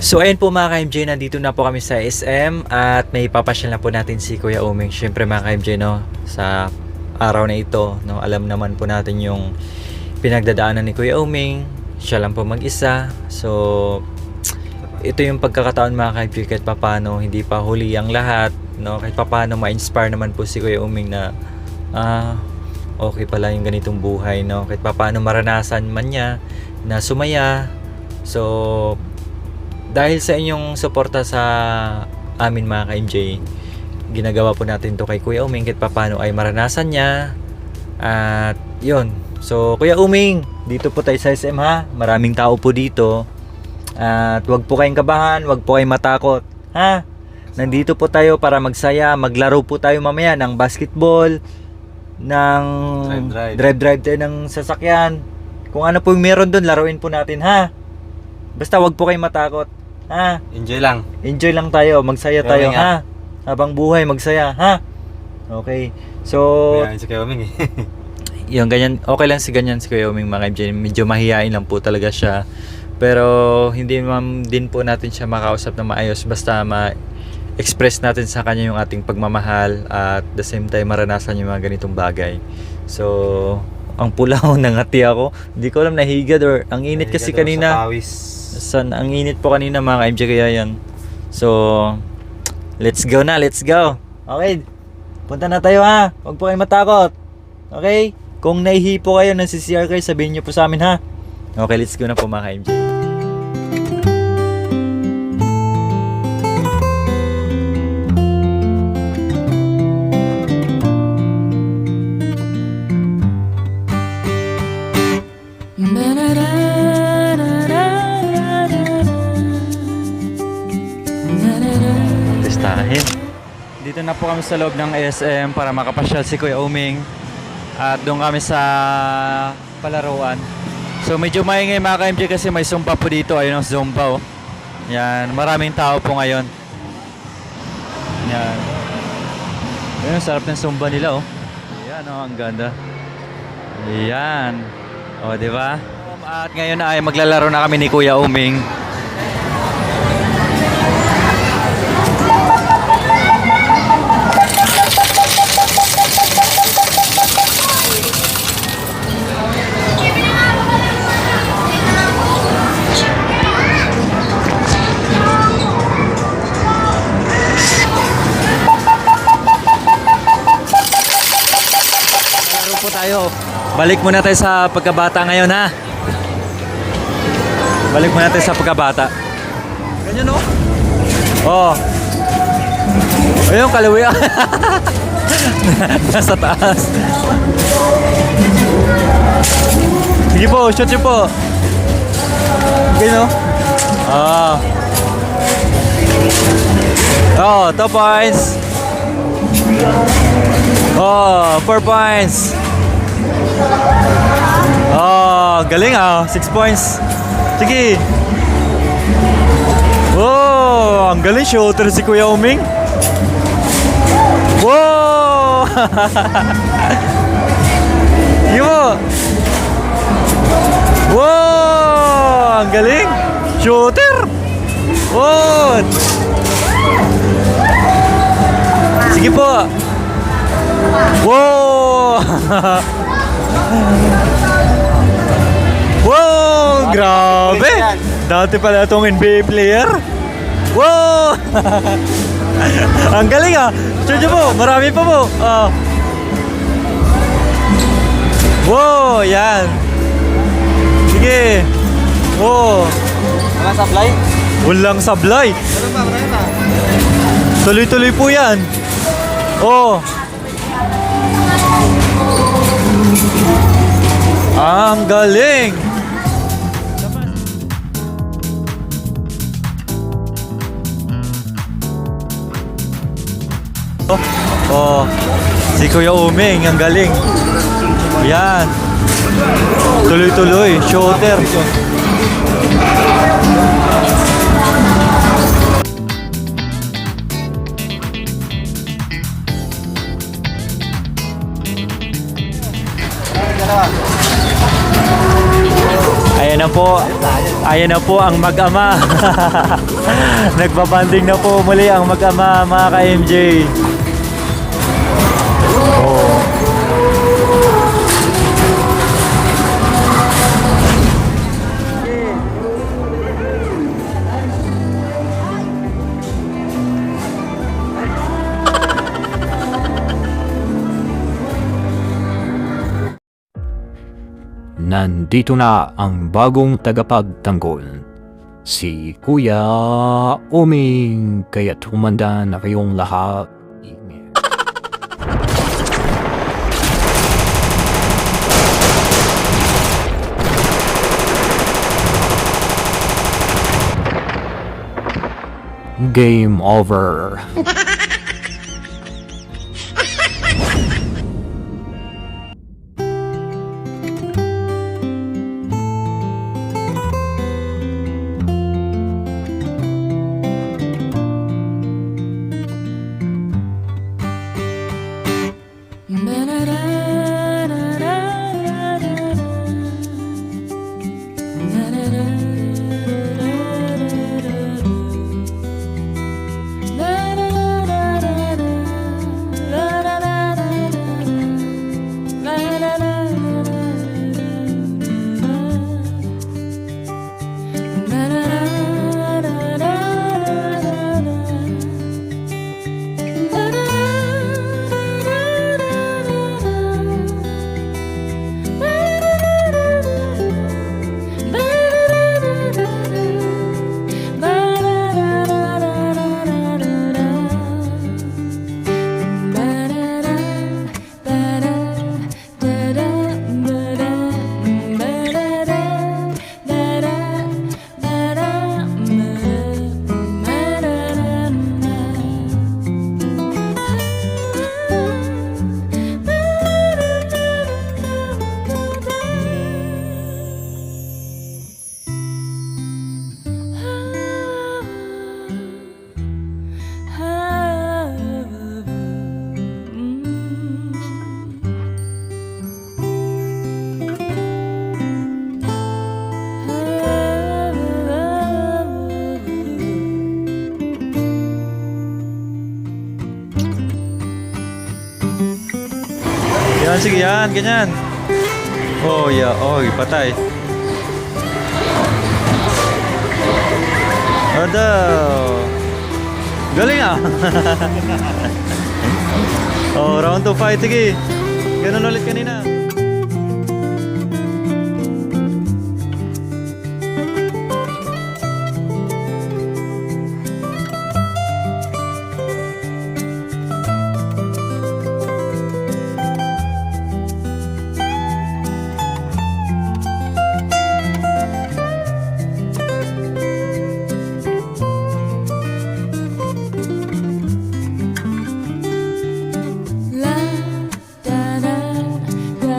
So ayun po mga ka-MJ, nandito na po kami sa SM at may papasyal na po natin si Kuya Uming. Syempre mga ka-MJ, no, sa araw na ito, no, alam naman po natin yung pinagdadaanan ni Kuya Uming. Siya lang po mag-isa. So ito yung pagkakataon mga ka-MJ, kahit papano hindi pa huli ang lahat, no, kahit papano ma-inspire naman po si Kuya Uming na okay pala yung ganitong buhay, no, kahit papano maranasan man niya na sumaya. So dahil sa inyong suporta sa amin mga ka-MJ, ginagawa po natin to kay Kuya Uming kahit papano ay maranasan niya. At yun, so Kuya Uming, dito po tayo sa SM ha, maraming tao po dito. At wag po kayong kabahan, wag po kayong matakot ha. Nandito po tayo para magsaya, maglaro po tayo mamaya ng basketball, ng drive tayo ng sasakyan. Kung ano po yung meron doon, laruin po natin ha. Basta wag po kayong matakot ha. Enjoy lang. Enjoy lang tayo, magsaya tayo ha. Habang buhay, magsaya ha. Okay. So, Mayayain si Kuya Uming eh. yung ganyan, okay lang si ganyan si Kuya Uming mga ka-MJ. Medyo mahihain lang po talaga siya. Pero hindi naman din po natin siya makausap na maayos, basta ma-express natin sa kanya yung ating pagmamahal at the same time maranasan yung mga ganitong bagay. So, ang pulaw nangati ako. Hindi ko alam nahigad or ang init kasi kanina. Sa pawis. Ang init po kanina mga ka-MJ, kaya yan. So, let's go na, let's go. Okay, punta na tayo ha. Huwag po kayo matakot. Okay? Kung naihi po kayo, nasi-CR kayo, sabihin nyo po sa amin ha. Okay, let's go na po mga ka-MJ. Testahin. Dito na po kami sa loob ng SM para makapasyal si Kuya Uming. At doon kami sa palaruan. So medyo maingay mga ka-MJ kasi may Zumba po dito. Ayun ang Zumba oh. Yan, maraming tao po ngayon. Yan. Ayun, sarap ng Zumba nila oh. Yan oh, ang ganda. Yan. O, di ba? At ngayon ay maglalaro na kami ni Kuya Uming. Tayo. Balik muna tayo sa pagkabata ngayon ha. Balik muna tayo sa pagkabata. Ganyan no? Oh. Ayun, kalawi. Nasa taas. Sige po, shoot nyo po. Ganyan no? Oh, 2 points. Oh, 4 points. Oh, galing ah. 6 points. Sige. Oh, ang galing shooter si Kuya Uming. Wow. Yo. Wow, ang galing. Shooter. Oh. Sige po. Wow. Wow, grabe. Dati pala itong NBA player. Wow. Ang galing ah. Shoot nyo po, marami pa po. Wow, yan. Sige. Wow. Walang supply? Walang sablay. Tuloy-tuloy po yan. Oh. Ang galing. Oh, si Kuya Uming, ang galing. Yan. Tuloy-tuloy, shooter. Ayan na po po. Ayan na po ang mag-ama. Nagbabanding na po muli ang mag-ama, mga ka-MJ. Oh. Nandito na ang bagong tagapagtanggol, si Kuya Oming, kaya't humanda na kayong lahat. Game over. Yan, sige yan, ganyan. Oh, yeah. Oh, patay. Ada. Galing ah. Oh, round 2 fight. Sige. Ganun ulit kanina. La da da da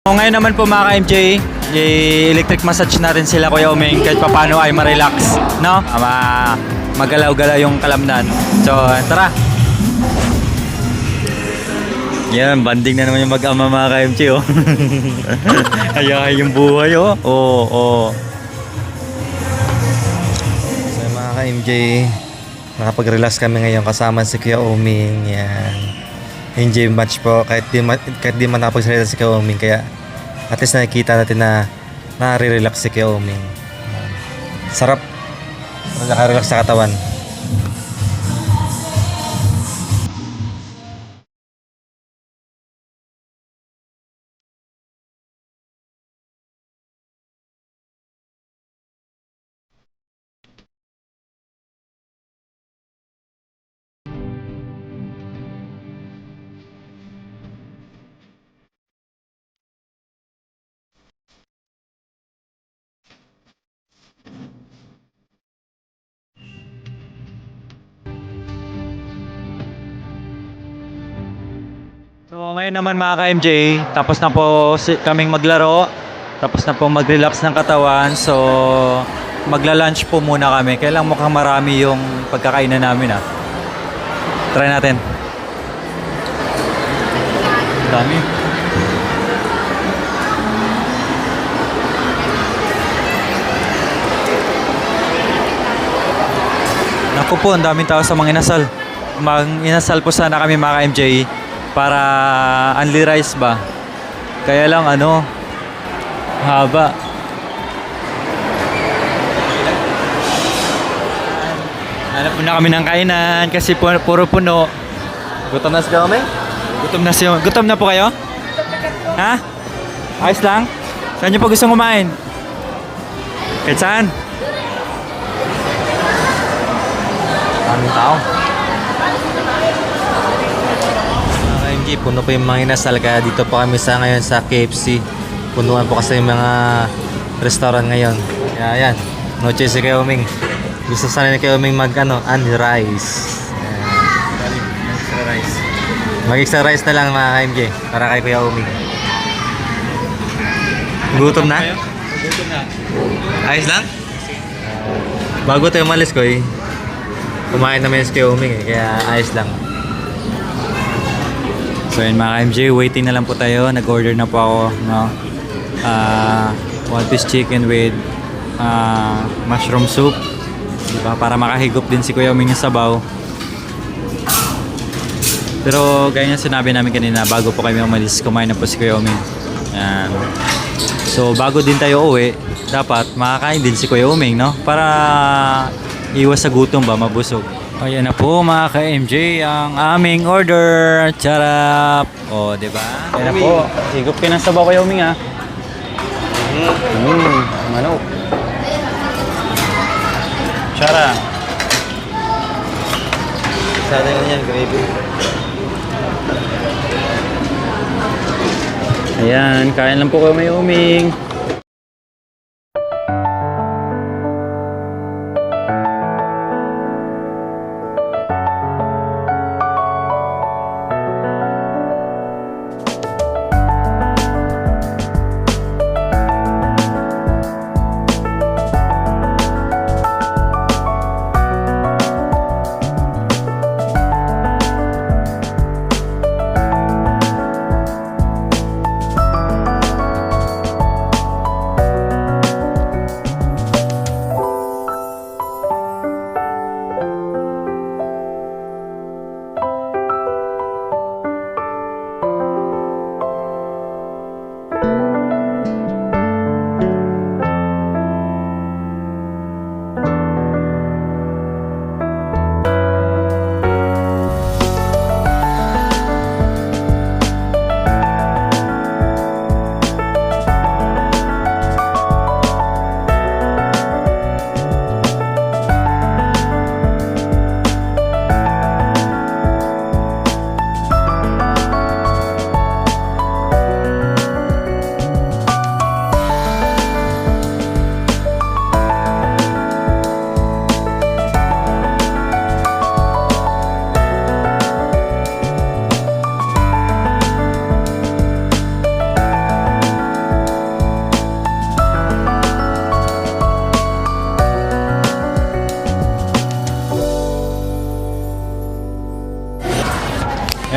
So, ngayon naman po mga ka-MJ, electric massage na rin sila Kuya Uming kahit paano ay ma-relax, no? Magalaw-galaw yung kalamnan. So, tara! Yan, banding na naman yung mag-ama mga ka-MJ, oh. Ayahay yung buhay, oh. Oo. So mga ka-MJ, nakapag-relax kami ngayon kasama si Kuya Uming. Yan. Enjoy match po kahit di man nakapagsalita si Kuya Uming, kaya at least nakikita natin na nare-relax si Kuya Uming. Sarap. Naka-relax sa katawan. So ngayon naman mga ka-MJ, tapos na po kaming maglaro, tapos na po mag-relax ng katawan. So magla-lunch po muna kami. Kaya lang mukhang marami yung pagkakainan namin Try natin. Dami. Naku po, ang daming tao sa mga inasal. Mag-inasal po sana kami mga ka-MJ para only rice ba. Kaya lang haba. Hanap muna kami ng kainan kasi puro puno. Gutom na si Kuya Uming? Gutom na po kayo? Ha? Ayos lang? Saan niyo po gusto kumain? Kahit saan? Daming tao. Mga ka-MJ, puno po yung mga inasal, kaya dito po kami ngayon sa KFC. Punuan po kasi yung mga restaurant ngayon. Kaya yan, no choice si Kuya Uming. Gusto sana ni Kuya Uming only rice. Extra rice. Mag-extra rice na lang mga ka-MJ para kay Kuya Uming. Gutom na? Gutom na. Ayos lang? Bago tayo umalis ko kumain naman si Kuya Uming kaya ayos lang. So yun mga ka-MJ, waiting na lang po tayo. Nag-order na po ako, no? One piece chicken with mushroom soup. Diba? Para makahigop din si Kuya Uming yung sabaw. Pero gaya nga sinabi namin kanina, bago po kami umalis, kumain na po si Kuya Uming. Yan. So bago din tayo uwi, dapat makakain din si Kuya Uming, no? Para iwas sa gutom ba, mabusog. Ayan na po mga ka-MJ ang aming order. Charap! O, diba? Ayan na po. Higop ka ng sabaw Kuya Uming Manok. Chara! Sana yun yan, gravy. Ayan, kain lang po Kuya Uming.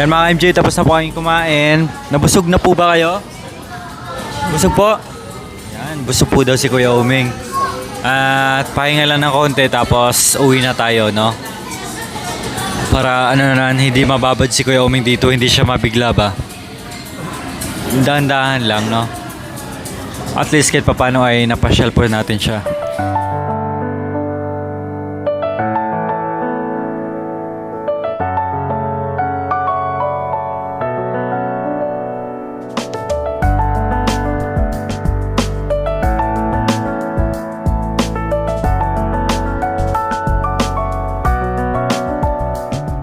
Ayan mga MJ, tapos na po kayong kumain. Nabusog na po ba kayo? Busog po? Yan, busog po daw si Kuya Uming. At pahinga lang ng konti tapos uwi na tayo, no? Para ano na, hindi mababad si Kuya Uming dito, hindi siya mabigla ba? Dahan-dahan lang, no? At least kahit papano ay napasyal po natin siya.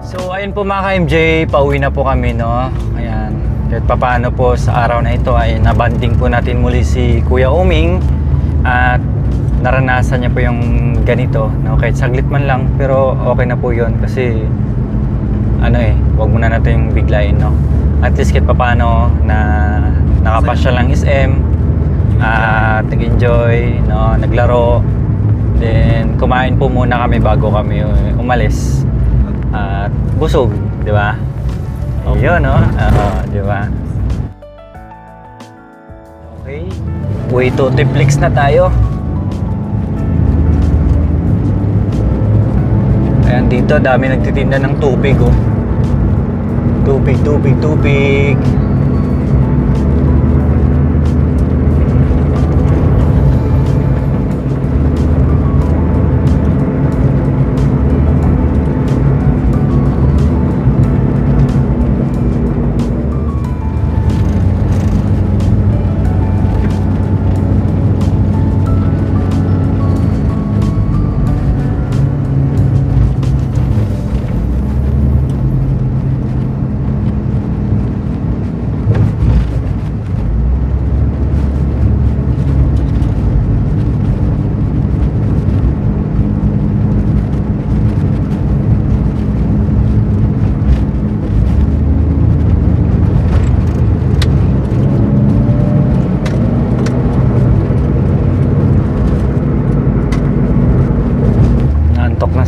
So ayun po mga ka-MJ, pauwi na po kami, no? Ayan, kahit papaano po sa araw na ito ay nabanding po natin muli si Kuya Uming at naranasan niya po yung ganito, no? Kahit saglit man lang, pero okay na po yun kasi ano wag muna natin yung biglain, no? At least kahit papaano na nakapasya lang SM at nag-enjoy, no? Naglaro, then kumain po muna kami bago kami umalis. At busog, di ba? Yun, no? Di ba? Okay. Way to Tiplex na tayo. Ayan, dito dami nagtitinda ng tubig, oh. Tubig.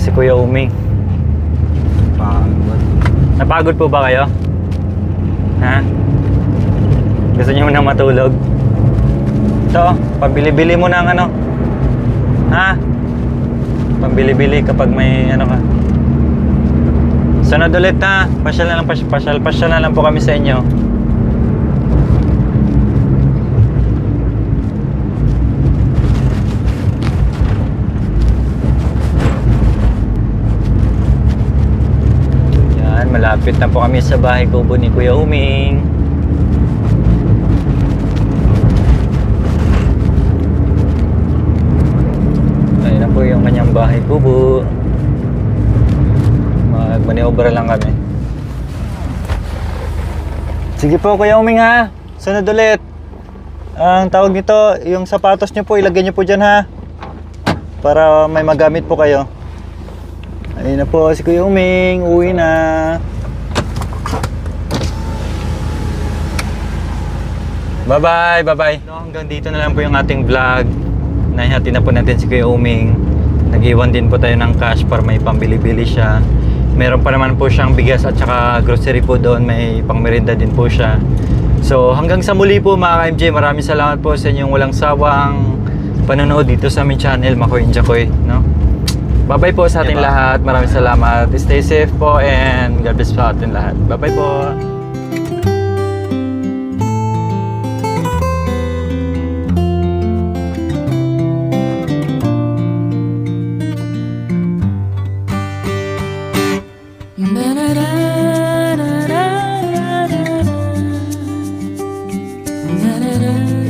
Si Kuya Uming. Napagod po ba kayo? Ha? Gusto niyo muna matulog? Ito, pambili-bili mo ng ano? Ha? Pambili-bili kapag may ano ka. Sunod ulit ha. Pasyal na lang po kami sa inyo. Malapit na po kami sa bahay kubo ni Kuya Uming. Ayun na po yung kanyang bahay kubo. Magmaniobra lang kami. Sige po Kuya Uming ha. Sunod ulit. Ang tawag nito, yung sapatos nyo po, ilagay nyo po dyan ha. Para may magamit po kayo. Ayun na po si Kuya Uming, uwi na. Bye-bye. No, hanggang dito na lang po yung ating vlog. Nahihati na po natin si Kuya Uming. Nag-iwan din po tayo ng cash para may pambili-bili siya. Meron pa naman po siyang bigas at saka grocery po doon. May pangmerienda din po siya. So hanggang sa muli po mga ka-MJ, maraming salamat po sa inyong walang sawang panonood dito sa aming channel, Makoy and Jacoy, no? Bye-bye po sa ating lahat. Maraming salamat. Stay safe po and God bless po sa ating lahat. Bye-bye po. Na na na na na na na na na.